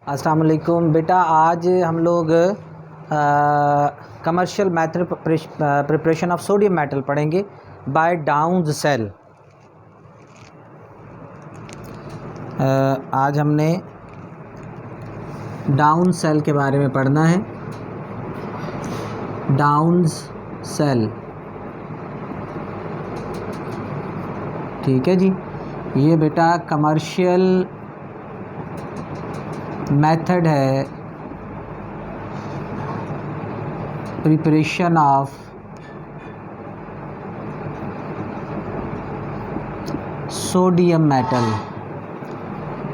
अस्सलाम वालेकुम बेटा, आज हम लोग commercial method preparation of sodium metal पढ़ेंगे बाय डाउन्स सेल। आज हमने डाउन सेल के बारे में पढ़ना है। डाउन्स सेल, ठीक है जी। ये बेटा कमर्शियल मेथड है preparation of sodium metal.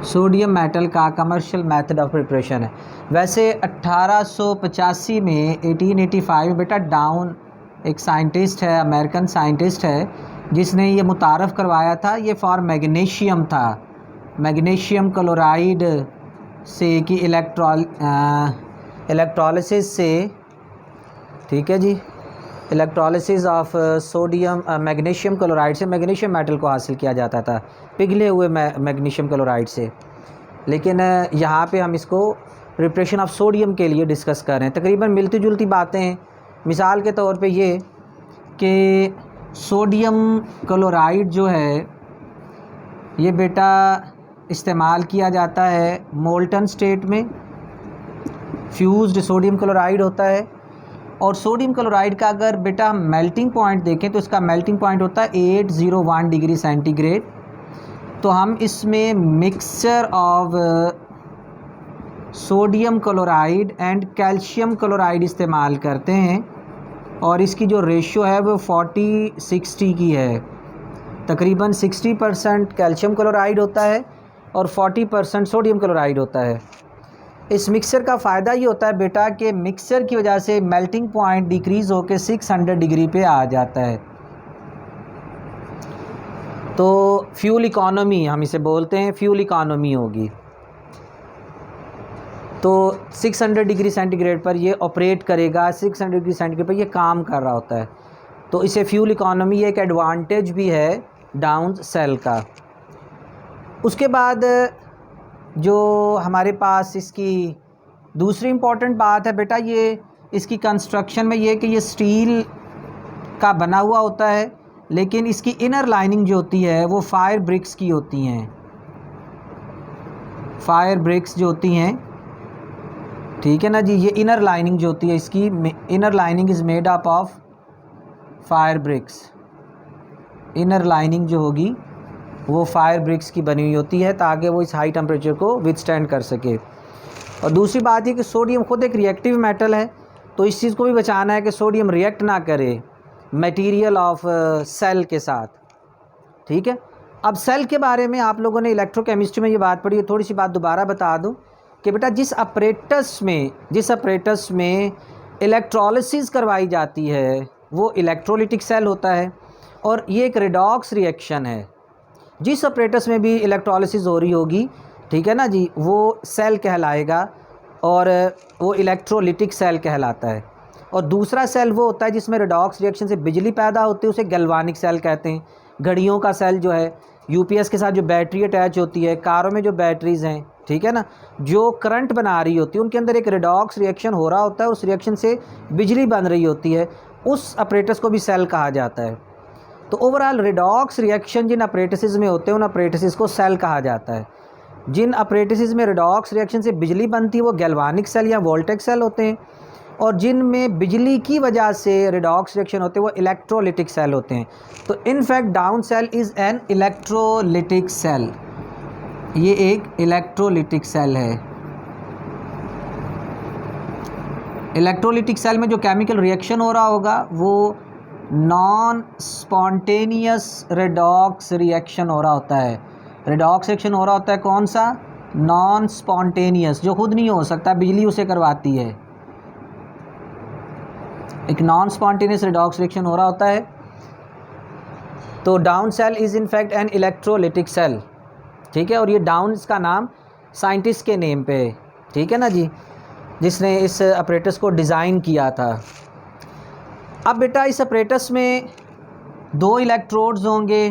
Sodium metal का कमर्शियल मेथड ऑफ प्रिपरेशन है। वैसे 1885 में 1885 में बेटा डाउन एक साइंटिस्ट है, अमेरिकन साइंटिस्ट है, जिसने ये मुतारफ़ करवाया था। ये फॉर मैग्नीशियम था, मैग्नीशियम क्लोराइड से कि इलेक्ट्रोलिसिस से, ठीक है जी, electrolysis of sodium magnesium chloride से मैग्नीशियम मेटल को हासिल किया जाता था, पिघले हुए मैग्नीशियम क्लोराइड से। लेकिन यहाँ पे हम इसको प्रिपरेशन ऑफ सोडियम के लिए डिस्कस कर रहे हैं। तकरीबन मिलती जुलती बातें हैं। मिसाल के तौर पे ये कि सोडियम क्लोराइड जो है ये बेटा इस्तेमाल किया जाता है मोल्टन स्टेट में, फ्यूज्ड सोडियम क्लोराइड होता है। और सोडियम क्लोराइड का अगर बेटा मेल्टिंग पॉइंट देखें तो इसका मेल्टिंग पॉइंट होता है 801 डिग्री सेंटीग्रेड। तो हम इसमें mixture of sodium chloride and calcium chloride इस्तेमाल करते हैं, और इसकी जो रेशियो है वो 40-60 की है। तकरीबन 60% कैल्शियम क्लोराइड होता है और 40% सोडियम क्लोराइड होता है। इस मिक्सचर का फ़ायदा ये होता है बेटा कि मिक्सचर की वजह से मेल्टिंग पॉइंट डिक्रीज़ होकर 600 डिग्री पे आ जाता है। तो फ्यूल इकॉनमी हम इसे बोलते हैं, फ्यूल इकॉनमी होगी। तो 600 डिग्री सेंटीग्रेड पर ये ऑपरेट करेगा, 600 डिग्री सेंटीग्रेड पर ये काम कर रहा होता है। तो इसे फ्यूल इकॉनमी एक एडवांटेज भी है डाउन सेल का। उसके बाद जो हमारे पास इसकी दूसरी इम्पॉर्टेंट बात है बेटा, ये इसकी कंस्ट्रक्शन में ये कि ये स्टील का बना हुआ होता है, लेकिन इसकी इनर लाइनिंग जो होती है वो फायर ब्रिक्स की होती हैं। फायर ब्रिक्स जो होती हैं, ठीक है ना जी। ये इनर लाइनिंग जो होती है, इसकी inner lining is made up of fire bricks. Inner lining जो होगी वो फायर ब्रिक्स की बनी हुई होती है ताकि वो इस हाई टेम्परेचर को विथस्टैंड कर सके। और दूसरी बात ये कि सोडियम खुद एक रिएक्टिव मेटल है, तो इस चीज़ को भी बचाना है कि सोडियम रिएक्ट ना करे मटेरियल ऑफ सेल के साथ, ठीक है। अब सेल के बारे में आप लोगों ने इलेक्ट्रोकेमिस्ट्री में ये बात पढ़ी है। थोड़ी सी बात दोबारा बता दूं कि बेटा जिस अपरेटस में इलेक्ट्रोलिसिस करवाई जाती है वो इलेक्ट्रोलिटिक सेल होता है, और ये एक रिडॉक्स रिएक्शन है। जिस अपरेटस में भी इलेक्ट्रोलिसिस हो रही होगी, ठीक है ना जी, वो सेल कहलाएगा और वो इलेक्ट्रोलिटिक सेल कहलाता है। और दूसरा सेल वो होता है जिसमें रिडॉक्स रिएक्शन से बिजली पैदा होती है, उसे गैल्वानिक सेल कहते हैं। घड़ियों का सेल जो है, यूपीएस के साथ जो बैटरी अटैच होती है, कारों में जो बैटरीज़ हैं, ठीक है ना, जो करंट बना रही होती है, उनके अंदर एक रिडॉक्स रिएक्शन हो रहा होता है, उस रिएक्शन से बिजली बन रही होती है, उस अपरेटस को भी सेल कहा जाता है। तो ओवरऑल रिडॉक्स रिएक्शन जिन अप्रेटिसेस में होते हैं उन अप्रेटिसेस को सेल कहा जाता है। जिन अप्रेटिसेस में रिडॉक्स रिएक्शन से बिजली बनती है वो गैल्वानिक सेल या वोल्टेक सेल होते हैं, और जिन में बिजली की वजह से रिडॉक्स रिएक्शन होते हैं वो इलेक्ट्रोलिटिक सेल होते हैं। तो in fact down cell is an electrolytic cell. ये एक इलेक्ट्रोलिटिक सेल है। इलेक्ट्रोलिटिक सेल में जो केमिकल रिएक्शन हो रहा होगा वो नॉन स्पॉन्टेनियस रिडॉक्स रिएक्शन हो रहा होता है। रिडॉक्स रिएक्शन हो रहा होता है कौन सा? नॉन स्पॉन्टेनियस, जो खुद नहीं हो सकता, बिजली उसे करवाती है। एक नॉन स्पॉन्टेनियस रिडॉक्स रिएक्शन हो रहा होता है। तो down cell is in fact an electrolytic cell, ठीक है। और ये डाउन इसका नाम साइंटिस्ट के नेम पे, ठीक है ना जी, जिसने इस अपरेटस को डिज़ाइन किया था। अब बेटा इस अपरेटस में 2 इलेक्ट्रोड्स होंगे,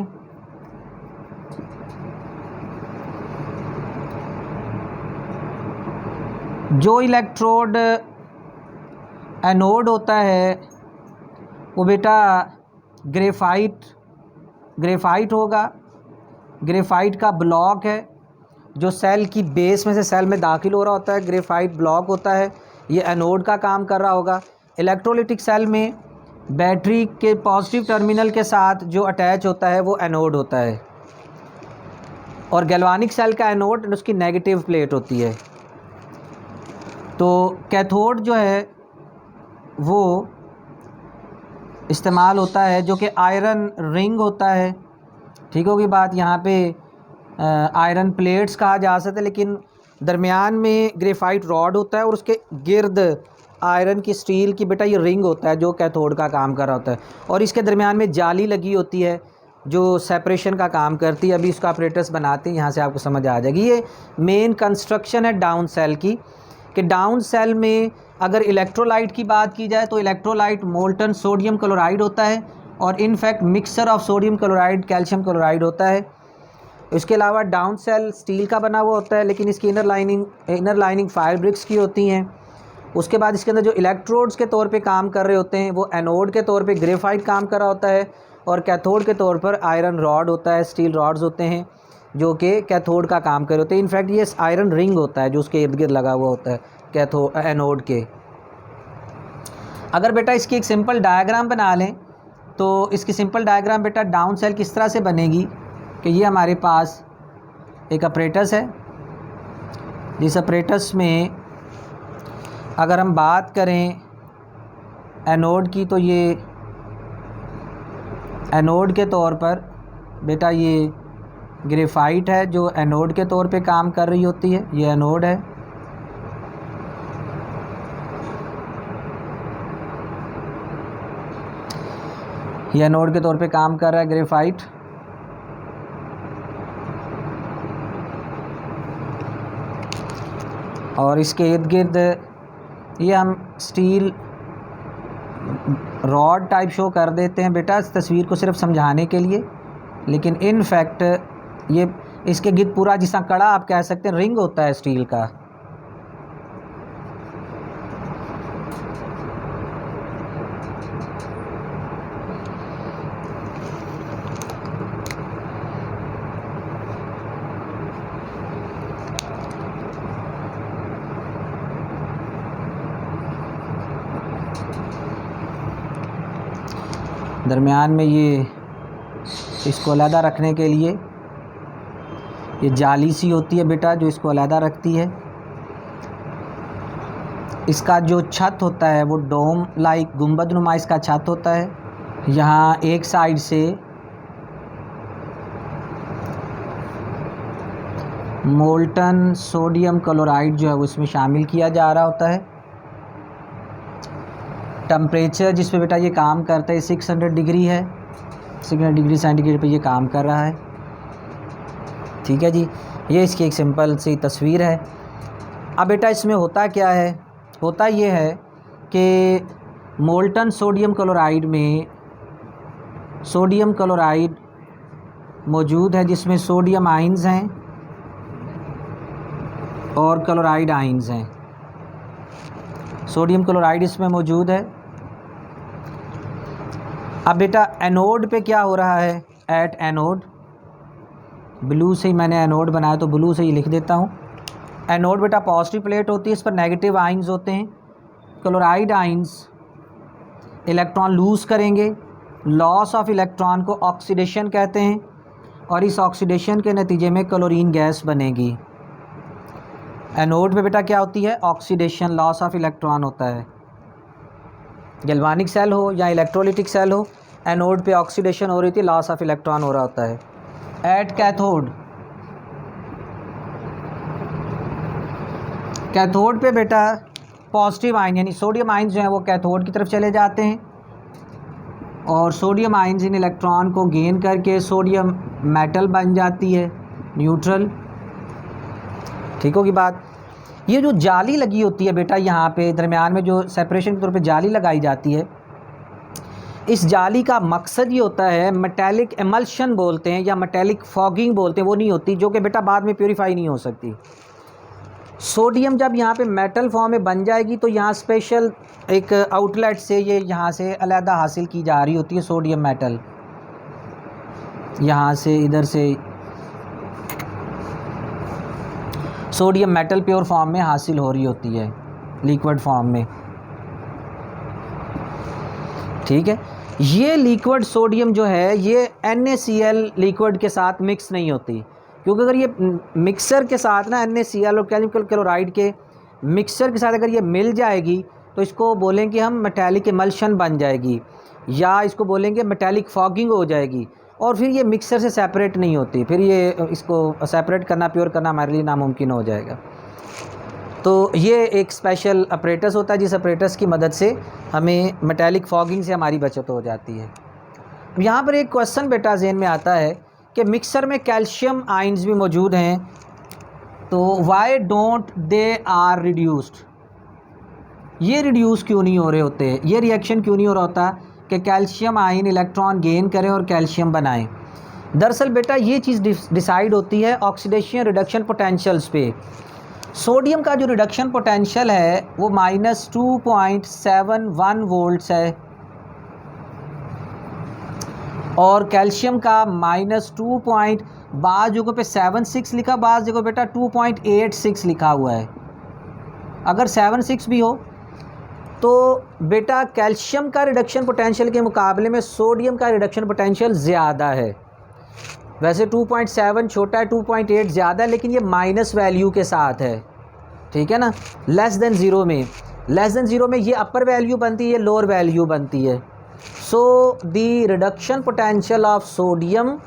जो इलेक्ट्रोड एनोड होता है वो बेटा ग्रेफाइट होगा। ग्रेफाइट का ब्लॉक है जो सेल की बेस में से सेल में दाखिल हो रहा होता है, ग्रेफाइट ब्लॉक होता है, ये एनोड का काम कर रहा होगा। इलेक्ट्रोलिटिक सेल में बैटरी के पॉजिटिव टर्मिनल के साथ जो अटैच होता है वो एनोड होता है, और गैल्वानिक सेल का एनोड उसकी नेगेटिव प्लेट होती है। तो कैथोड जो है वो इस्तेमाल होता है जो कि आयरन रिंग होता है। ठीक होगी बात। यहाँ पे आयरन प्लेट्स कहा जा सकता है, लेकिन दरमियान में ग्रेफाइट रॉड होता है और उसके गिर्द आयरन की स्टील की बेटा ये रिंग होता है जो कैथोड का काम कर रहा होता है, और इसके दरमियान में जाली लगी होती है जो सेपरेशन का काम करती है। अभी इसका ऑपरेटर्स बनाते हैं, यहाँ से आपको समझ आ जाएगी। ये मेन कंस्ट्रक्शन है डाउन सेल की, कि डाउन सेल में अगर इलेक्ट्रोलाइट की बात की जाए तो इलेक्ट्रोलाइट मोल्टन सोडियम क्लोराइड होता है, और in fact mixture of sodium chloride calcium chloride होता है। इसके अलावा डाउन सेल स्टील का बना हुआ होता है, लेकिन इसकी इनर लाइनिंग फायर ब्रिक्स की होती हैं। उसके बाद इसके अंदर जो इलेक्ट्रोड्स के तौर पे काम कर रहे होते हैं वो एनोड के तौर पे ग्रेफाइट काम कर रहा होता है, और कैथोड के तौर पर आयरन रॉड होता है, स्टील रॉड्स होते हैं जो कि कैथोड का काम कर रहे होते हैं। इनफैक्ट ये आयरन रिंग होता है जो उसके इर्द गिर्द लगा हुआ होता है एनोड के। अगर बेटा इसकी एक सिंपल डायग्राम बना लें तो इसकी सिंपल डायग्राम बेटा डाउन सेल किस तरह से बनेगी कि ये हमारे पास एक अपरेटस है। जिस अपरेटस में अगर हम बात करें एनोड की, तो ये एनोड के तौर पर बेटा ये ग्रेफाइट है जो एनोड के तौर पे काम कर रही होती है। ये एनोड है, ये एनोड के तौर पे काम कर रहा है ग्रेफाइट। और इसके इर्द गिर्द ये हम स्टील रॉड टाइप शो कर देते हैं बेटा इस तस्वीर को सिर्फ समझाने के लिए, लेकिन इन फैक्ट ये इसके गिर्द पूरा जिसका कड़ा आप कह सकते हैं रिंग होता है स्टील का। दरमियान में ये इसको अलहदा रखने के लिए ये जाली सी होती है बेटा जो इसको अलहदा रखती है। इसका जो छत होता है वो डोम लाइक गुंबद नुमा इसका छत होता है। यहाँ एक साइड से मोल्टन सोडियम क्लोराइड जो है वो इसमें शामिल किया जा रहा होता है। टेम्परेचर जिस पे बेटा ये काम करता है 600 डिग्री है, 600 डिग्री सेंटीग्रेड पे ये काम कर रहा है। ठीक है जी, ये इसकी एक सिंपल सी तस्वीर है। अब बेटा इसमें होता क्या है, होता ये है कि मोल्टन सोडियम क्लोराइड में सोडियम क्लोराइड मौजूद है जिसमें सोडियम आइंस हैं और क्लोराइड आइंस हैं। सोडियम क्लोराइड इसमें मौजूद है। अब बेटा एनोड पे क्या हो रहा है, एट एनोड ब्लू से ही मैंने एनोड बनाया तो ब्लू से ही लिख देता हूँ। एनोड बेटा पॉजिटिव प्लेट होती है, इस पर नेगेटिव आइंस होते हैं। क्लोराइड आइंस इलेक्ट्रॉन लूज़ करेंगे, लॉस ऑफ इलेक्ट्रॉन को ऑक्सीडेशन कहते हैं, और इस ऑक्सीडेशन के नतीजे में क्लोरीन गैस बनेगी। एनोड पे बेटा क्या होती है, ऑक्सीडेशन, लॉस ऑफ इलेक्ट्रॉन होता है। गैल्वानिक सेल हो या इलेक्ट्रोलिटिक सेल हो, एनोड पे ऑक्सीडेशन हो रही थी, लॉस ऑफ इलेक्ट्रॉन हो रहा होता है। एट कैथोड, कैथोड पे बेटा पॉजिटिव आयन यानी सोडियम आयन जो हैं वो कैथोड की तरफ चले जाते हैं, और सोडियम आयन इन इलेक्ट्रॉन को गेन करके सोडियम मेटल बन जाती है, न्यूट्रल। ठीक होगी बात। ये जो जाली लगी होती है बेटा यहाँ पे दरमियान में जो सेपरेशन के तौर पे जाली लगाई जाती है, इस जाली का मकसद ये होता है, मेटेलिक एमल्शन बोलते हैं या मेटेलिक फॉगिंग बोलते हैं, वो नहीं होती जो कि बेटा बाद में प्योरीफाई नहीं हो सकती। सोडियम जब यहाँ पे मेटल फॉर्म में बन जाएगी तो यहाँ स्पेशल एक आउटलेट से ये यहाँ से अलहदा हासिल की जा रही होती है सोडियम मेटल, यहाँ से इधर से सोडियम मेटल प्योर फॉर्म में हासिल हो रही होती है, लिक्विड फॉर्म में। ठीक है, ये लिक्विड सोडियम जो है ये NaCl लिक्विड के साथ मिक्स नहीं होती, क्योंकि अगर ये मिक्सर के साथ ना NaCl और कैल्शियम क्लोराइड के मिक्सर के साथ अगर ये मिल जाएगी तो इसको बोलेंगे हम मेटालिक इमल्शन बन जाएगी, या इसको बोलेंगे मेटालिक फॉगिंग हो जाएगी, और फिर ये मिक्सर से सेपरेट नहीं होती, फिर ये इसको सेपरेट करना, प्योर करना हमारे लिए नामुमकिन हो जाएगा। तो ये एक स्पेशल अपरेटस होता है जिस अपरेटस की मदद से हमें मेटालिक फॉगिंग से हमारी बचत हो जाती है। यहाँ पर एक क्वेश्चन बेटा ज़हन में आता है कि मिक्सर में कैल्शियम आयंस भी मौजूद हैं, तो why don't they are reduced, ये रिड्यूस क्यों नहीं हो रहे होते, ये रिएक्शन क्यों नहीं हो रहा होता कि कैल्शियम आयन इलेक्ट्रॉन गेन करें और कैल्शियम बनाएं। दरअसल बेटा ये चीज़ डिसाइड होती है ऑक्सीडेशन रिडक्शन पोटेंशियल्स पे। सोडियम का जो रिडक्शन पोटेंशियल है वो -2.71 वोल्ट्स है, और कैल्शियम का -2. बाज़ जगहों पे 76 लिखा, बाज़ जगहों बेटा 2.86 लिखा हुआ है। अगर 76 भी हो तो बेटा कैल्शियम का रिडक्शन पोटेंशियल के मुकाबले में सोडियम का रिडक्शन पोटेंशियल ज़्यादा है। वैसे 2.7 छोटा है, 2.8 ज़्यादा है, लेकिन ये माइनस वैल्यू के साथ है। ठीक है ना, लेस देन ज़ीरो में, लेस देन ज़ीरो में ये अपर वैल्यू बनती है, ये लोअर वैल्यू बनती है। So the reduction potential of sodium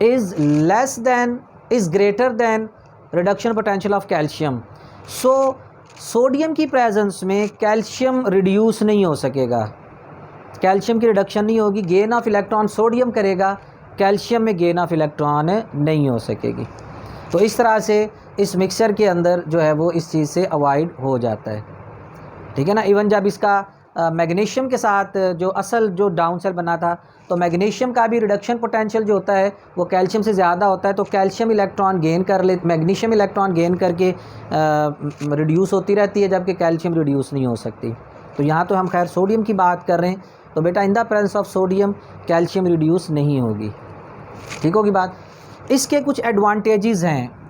is less than, is greater than reduction potential of calcium. So sodium की प्रेजेंस में कैल्शियम रिड्यूस नहीं हो सकेगा, कैल्शियम की रिडक्शन नहीं होगी, गेन ऑफ इलेक्ट्रॉन सोडियम करेगा, कैल्शियम में गेन ऑफ इलेक्ट्रॉन नहीं हो सकेगी। तो इस तरह से इस मिक्सर के अंदर जो है वो इस चीज़ से अवॉइड हो जाता है। ठीक है ना। इवन जब इसका मैग्नीशियम के साथ जो असल जो डाउन सेल बना था, तो मैग्नीशियम का भी रिडक्शन पोटेंशियल जो होता है वो कैल्शियम से ज़्यादा होता है, तो कैल्शियम इलेक्ट्रॉन गेन कर ले, मैग्नीशियम इलेक्ट्रॉन गेन करके रिड्यूस होती रहती है, जबकि कैल्शियम रिड्यूस नहीं हो सकती। तो यहाँ तो हम खैर सोडियम की बात कर रहे हैं, तो बेटा in the presence of sodium calcium reduce नहीं होगी। ठीक होगी बात। इसके कुछ एडवांटेजेस हैं।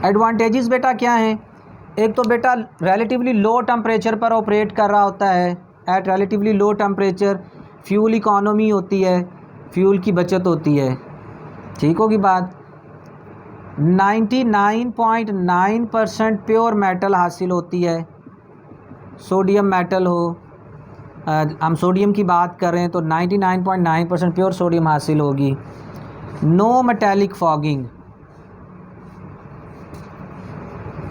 एडवांटेजेस बेटा क्या हैं? एक तो बेटा रिलेटिवली लो टेम्परेचर पर ऑपरेट कर रहा होता है, at relatively low temperature, fuel economy होती है, फ्यूल की बचत होती है। ठीक होगी बात। 99.9% प्योर मेटल हासिल होती है, सोडियम मेटल हो, हम सोडियम की बात कर रहे हैं तो 99.9% प्योर सोडियम हासिल होगी। No metallic fogging,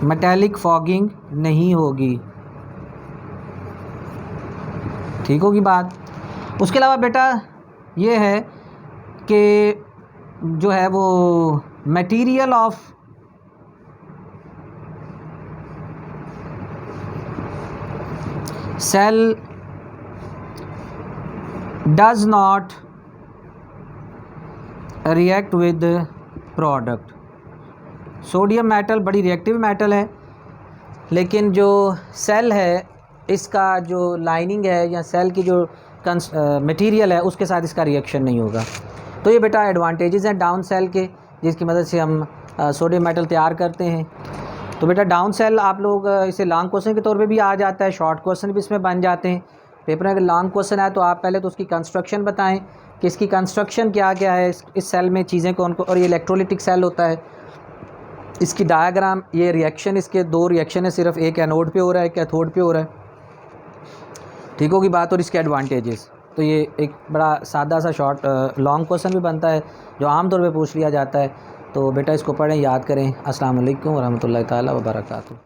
metallic fogging नहीं होगी। ठीक होगी बात। उसके अलावा बेटा ये है कि जो है वो material of cell does not react with product. Sodium metal बड़ी रिएक्टिव मेटल है, लेकिन जो सेल है इसका जो लाइनिंग है या सेल की जो मटेरियल है उसके साथ इसका रिएक्शन नहीं होगा। तो ये बेटा एडवांटेजेस हैं डाउन सेल के, जिसकी मदद से हम सोडियम मेटल तैयार करते हैं। तो बेटा डाउन सेल आप लोग इसे लॉन्ग क्वेश्चन के तौर पे भी आ जाता है, शॉर्ट क्वेश्चन भी इसमें बन जाते हैं। पेपर में अगर लॉन्ग क्वेश्चन है तो आप पहले तो उसकी कंस्ट्रक्शन बताएं कि इसकी कंस्ट्रक्शन क्या क्या है, इस सेल में चीज़ें कौन कौन, और ये इलेक्ट्रोलिटिक सेल होता है, इसकी डायग्राम, ये रिएक्शन, इसके दो रिएक्शन है, सिर्फ एक एनोड पे हो रहा है, एक कैथोड पे हो रहा है। ठीक होगी बात। और इसके एडवांटेजेस, तो ये एक बड़ा सादा सा शॉर्ट लॉन्ग क्वेश्चन भी बनता है जो आमतौर पे पूछ लिया जाता है। तो बेटा इसको पढ़ें, याद करें। अस्सलाम वालेकुम व रहमतुल्लाहि ताला व बरकातहू।